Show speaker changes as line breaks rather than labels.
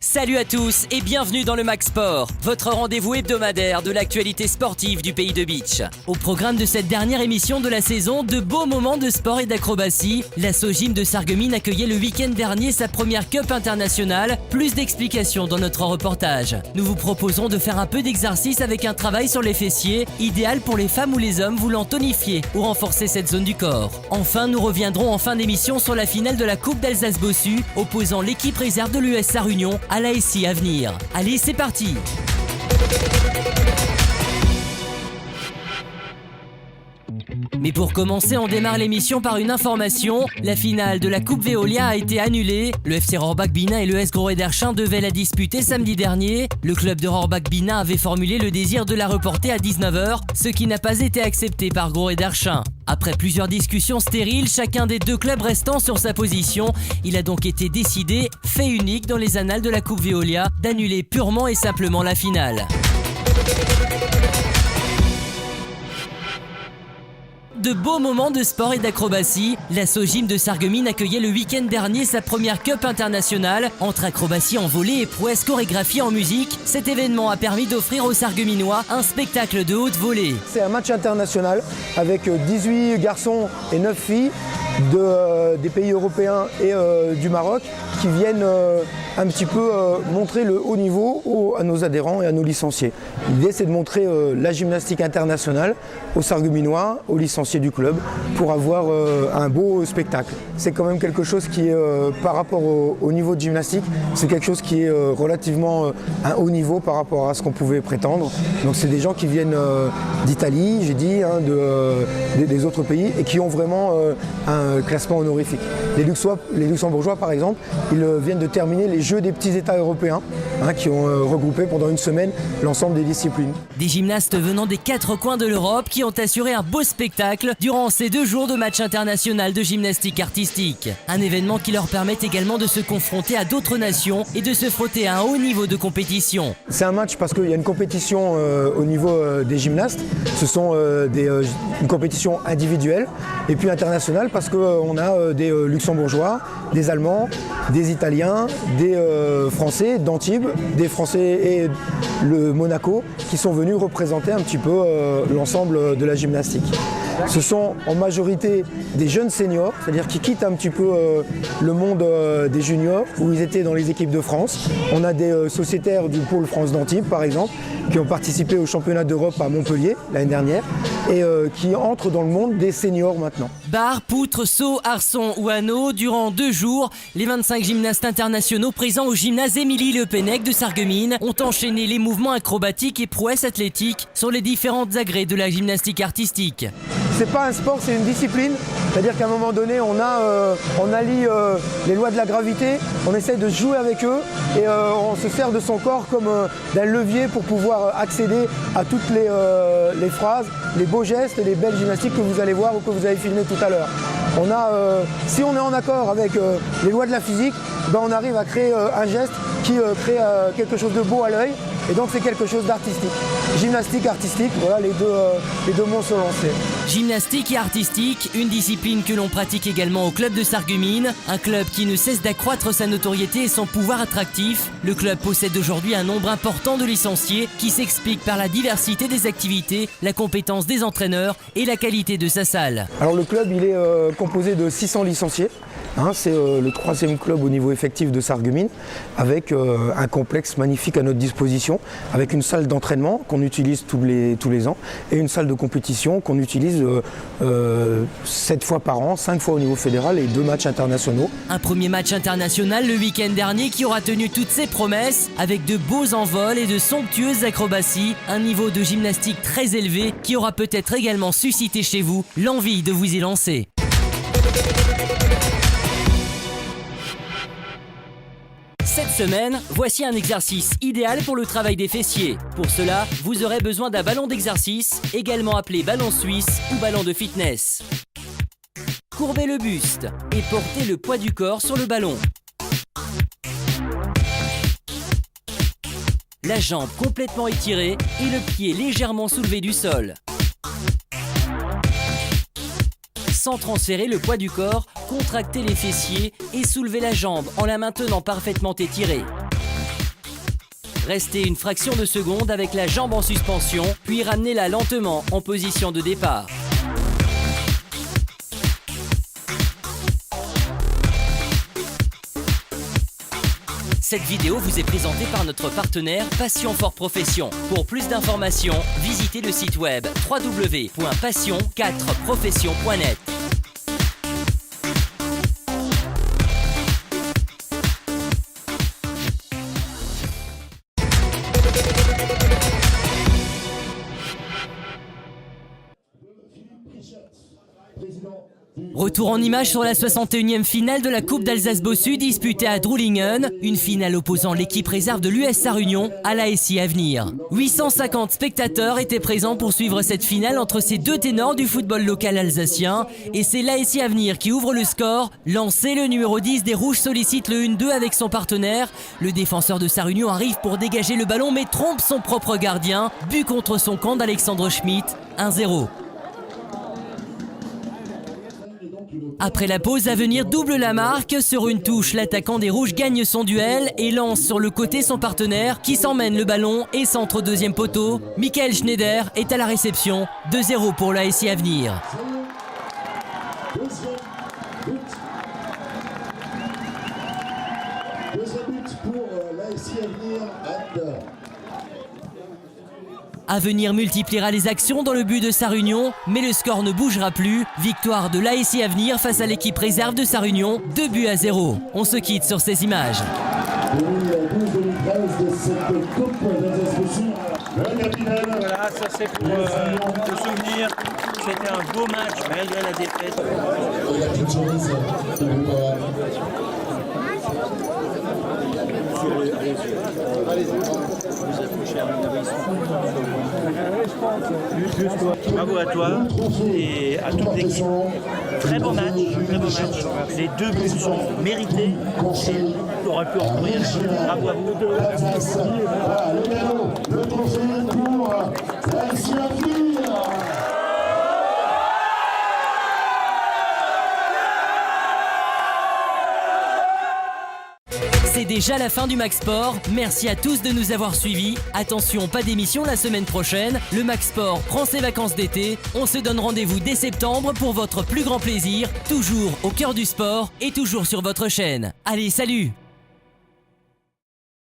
Salut à tous et bienvenue dans le Max Sport, votre rendez-vous hebdomadaire de l'actualité sportive du pays de beach. Au programme de cette dernière émission de la saison, de beaux moments de sport et d'acrobatie. L'Asso Gym de Sarreguemines accueillait le week-end dernier sa première Cup internationale. Plus d'explications dans notre reportage. Nous vous proposons de faire un peu d'exercice avec un travail sur les fessiers, idéal pour les femmes ou les hommes voulant tonifier ou renforcer cette zone du corps. Enfin, nous reviendrons en fin d'émission sur la finale de la Coupe d'Alsace-Bossu, opposant l'équipe réserve de l'US Sarre-Union à la SI Avenir. Allez, c'est parti! Mais pour commencer, on démarre l'émission par une information. La finale de la Coupe Veolia a été annulée. Le FC Rohrbach-Bina et l'ES Grau-Ederchin devaient la disputer samedi dernier. Le club de Rohrbach-Bina avait formulé le désir de la reporter à 19h, ce qui n'a pas été accepté par Grau-Ederchin. Après plusieurs discussions stériles, chacun des deux clubs restant sur sa position, il a donc été décidé, fait unique dans les annales de la Coupe Veolia, d'annuler purement et simplement la finale. De beaux moments de sport et d'acrobatie, l'Asso Gym de Sarreguemines accueillait le week-end dernier sa première Cup internationale. Entre acrobatie en volée et prouesse chorégraphie en musique, cet événement a permis d'offrir aux Sarregueminois un spectacle de haute volée.
C'est un match international avec 18 garçons et 9 filles des pays européens et du Maroc qui viennent un petit peu montrer le haut niveau à nos adhérents et à nos licenciés. L'idée, c'est de montrer la gymnastique internationale aux Sarregueminois, aux licenciés du club, pour avoir un beau spectacle. C'est quand même quelque chose qui est, par rapport au niveau de gymnastique, c'est quelque chose qui est relativement un haut niveau par rapport à ce qu'on pouvait prétendre. Donc c'est des gens qui viennent d'Italie, j'ai dit, des autres pays, et qui ont vraiment un classement honorifique. Les Luxembourgeois, par exemple, ils viennent de terminer les Jeux des petits États européens, qui ont regroupé pendant une semaine l'ensemble des disciplines.
Des gymnastes venant des 4 coins de l'Europe qui ont assuré un beau spectacle durant ces 2 jours de match international de gymnastique artistique. Un événement qui leur permet également de se confronter à d'autres nations et de se frotter à un haut niveau de compétition.
C'est un match parce qu'il y a une compétition au niveau des gymnastes. Ce sont une compétition individuelle et puis internationale parce qu'on a des Luxembourgeois, des Allemands, des Italiens, des Français d'Antibes, des Français et le Monaco qui sont venus représenter un petit peu l'ensemble de la gymnastique. Ce sont en majorité des jeunes seniors, c'est-à-dire qui quittent un petit peu le monde des juniors où ils étaient dans les équipes de France. On a des sociétaires du pôle France d'Antibes par exemple qui ont participé au championnat d'Europe à Montpellier l'année dernière et qui entrent dans le monde des seniors maintenant.
Barre, poutre, saut, arçon ou anneau, durant 2 jours, les 25 gymnastes internationaux présents au gymnase Émilie Le Pennec de Sarreguemines ont enchaîné les mouvements acrobatiques et prouesses athlétiques sur les différentes agrès de la gymnastique artistique.
C'est pas un sport, c'est une discipline. C'est-à-dire qu'à un moment donné, on allie les lois de la gravité, on essaye de jouer avec eux et on se sert de son corps comme d'un levier pour pouvoir accéder à toutes les phrases, les beaux gestes et les belles gymnastiques que vous allez voir ou que vous avez filmées tout à l'heure. Si on est en accord avec les lois de la physique, on arrive à créer un geste qui crée quelque chose de beau à l'œil. Et donc c'est quelque chose d'artistique. Gymnastique, artistique, voilà les deux mots sont lancés.
Gymnastique et artistique, une discipline que l'on pratique également au club de Sarreguemines, un club qui ne cesse d'accroître sa notoriété et son pouvoir attractif. Le club possède aujourd'hui un nombre important de licenciés qui s'explique par la diversité des activités, la compétence des entraîneurs et la qualité de sa salle.
Alors le club il est composé de 600 licenciés. C'est le 3e club au niveau effectif de Sarreguemines avec un complexe magnifique à notre disposition, avec une salle d'entraînement qu'on utilise tous les ans et une salle de compétition qu'on utilise 7 fois par an, 5 fois au niveau fédéral et 2 matchs internationaux.
Un premier match international le week-end dernier qui aura tenu toutes ses promesses avec de beaux envols et de somptueuses acrobaties, un niveau de gymnastique très élevé qui aura peut-être également suscité chez vous l'envie de vous y lancer. Cette semaine, voici un exercice idéal pour le travail des fessiers. Pour cela, vous aurez besoin d'un ballon d'exercice, également appelé ballon suisse ou ballon de fitness. Courbez le buste et portez le poids du corps sur le ballon. La jambe complètement étirée et le pied légèrement soulevé du sol. Sans transférer le poids du corps, contractez les fessiers et soulevez la jambe en la maintenant parfaitement étirée. Restez une fraction de seconde avec la jambe en suspension, puis ramenez-la lentement en position de départ. Cette vidéo vous est présentée par notre partenaire Passion for Profession. Pour plus d'informations, visitez le site web www.passion4profession.net. Retour en images sur la 61e finale de la Coupe d'Alsace-Bossu disputée à Drulingen, une finale opposant l'équipe réserve de l'US Sarre-Union à l'ASI Avenir. 850 spectateurs étaient présents pour suivre cette finale entre ces deux ténors du football local alsacien, et c'est l'ASI Avenir qui ouvre le score. Lancé, le numéro 10 des Rouges sollicite le 1-2 avec son partenaire. Le défenseur de Sarre-Union arrive pour dégager le ballon mais trompe son propre gardien. But contre son camp d'Alexandre Schmitt, 1-0. Après la pause, Avenir double la marque. Sur une touche, l'attaquant des Rouges gagne son duel et lance sur le côté son partenaire qui s'emmène le ballon et centre au deuxième poteau. Michael Schneider est à la réception. 2-0 pour l'ASI Avenir.
Deuxième but pour l'ASI Avenir.
Avenir multipliera les actions dans le but de Sarre-Union, mais le score ne bougera plus. Victoire de l'ASI Avenir face à l'équipe réserve de Sarre-Union, 2-0. On se quitte sur ces images.
2012-2013 de cette Coupe d'Alsace-Bossu.
Voilà, ça c'est pour le souvenir. C'était un beau match malgré la défaite.
Et la petite chemise de
Bravo à toi et à toute l'équipe. Très beau match, très beau match. Les deux buts sont mérités et on aurait pu en courir. Bravo à vous.
Le cadeau, le trophée pour l'ASI Avenir.
C'est déjà la fin du Max Sport. Merci à tous de nous avoir suivis. Attention, pas d'émission la semaine prochaine. Le Max Sport prend ses vacances d'été. On se donne rendez-vous dès septembre pour votre plus grand plaisir. Toujours au cœur du sport et toujours sur votre chaîne. Allez, salut!